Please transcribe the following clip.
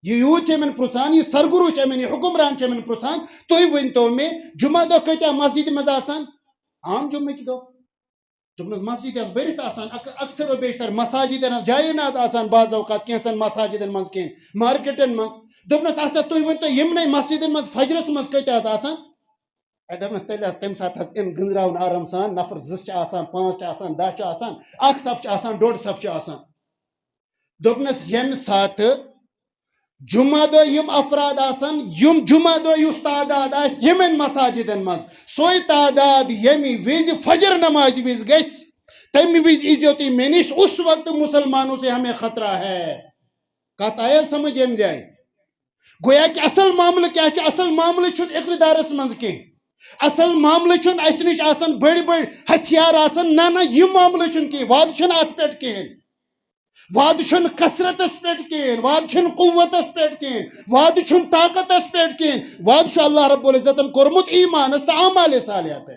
یہ یوت پرسان یہ سرگرو یہ حکمران پرسان تھی ورنتو میں جمعہ دہ کتیا مسجد مز آسان عام جمعہ دہ دس مسجد برت آسان اکثر و بیشتر مساجد جائیں آسان بعض اوقات کینچن مساجدن مز کہیں مارکیٹن مز دس ہسا تھی ورنتو یمن مسجدن مز فجرس مز کتیا آسان دپنس تیل تمہ سات ان گنزراؤن آرام سان نفر زس آسان 5 آسان 10 آسان اک صف آسان 1.5 صف آسان دپنس یم سات جمعہ دہ یم افراد آسان یم جمعہ دہ اس تعداد آس یمن مساجدن مز سوئی تعداد یمی وز فجر نماز وز گس تمہ وز ایزیو تھی مے نش اس وقت مسلمانوں سے ہمیں خطرہ ہے کت آیا سمجھ یم جائے گویا کہ اصل معاملہ کیا اصل معاملہ چھن اقتدارس مز کی اصل معاملہ چھن اس نش آسان بڑی بڑی ہتھیار آسان نہ یہ معاملہ چھن کی واد چھن ات پہ کہین واد چھن کثرتس پہ کہین واد چھن قوتس پہ کہین واد چھن طاقتس پہ کہین واد چھ اللہ رب العزتن کورمت ایمانس تو اعمال صالحہ پہ